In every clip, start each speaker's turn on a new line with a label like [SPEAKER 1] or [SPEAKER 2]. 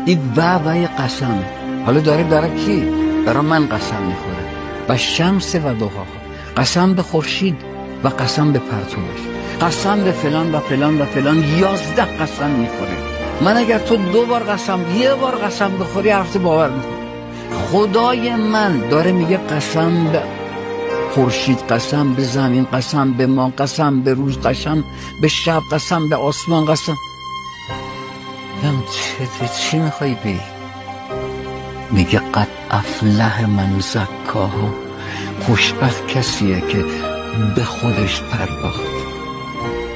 [SPEAKER 1] این وعده قسم. حالا داره کی؟ برای من قسم میخوره. و شمس و ضحاها، قسم به خورشید و قسم به پرتوش، قسم به فلان و فلان و فلان، 11 قسم میخوره. من اگر تو 2 بار قسم، 1 بار قسم بخوری حرف باور میکنی. خدای من داره میگه قسم به خورشید، قسم به زمین، قسم به ما، قسم به روز، قسم به شب، قسم به آسمان، قسم. چی میخوای بی؟ میگه قد افلح من زکاها، خوشبخت کسیه که به خودش پرداخت،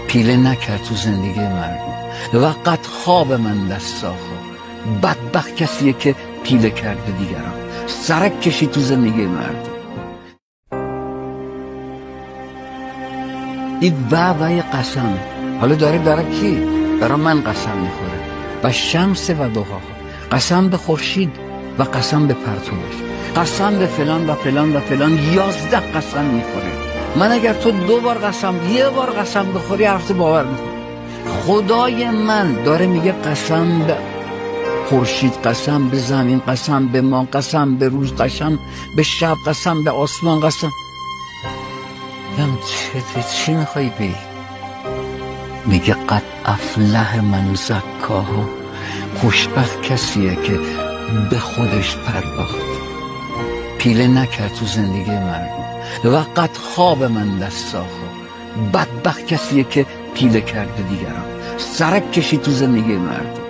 [SPEAKER 1] پیله نکرد تو زندگی مردم. و قد خواب من دستاها، بدبخت کسیه که پیله کرده دیگران، سرک کشی تو زندگی مردم. این وعده قسم. حالا داره کی؟ برای من قسم میخوره. و شمس و ضحاها، قسم به خورشید و قسم به پرتوش، قسم به فلان و فلان و فلان، 11 قسم میخوره. من اگر تو 2 بار قسم، 1 بار قسم بخوری حرف باور میکنی. خدای من داره میگه قسم به خورشید، قسم به زمین، قسم به ما، قسم به روز، قسم به شب، قسم به آسمان، قسم. چی میخوای بی؟ میگه قد افلح من زکاها، خوشبخت کسیه که به خودش پرداخت، پیله نکرد تو زندگی مردم. و قد خواب من دستاها، بدبخت کسیه که پیله کرده دیگران، سرک کشی تو زندگی مردم.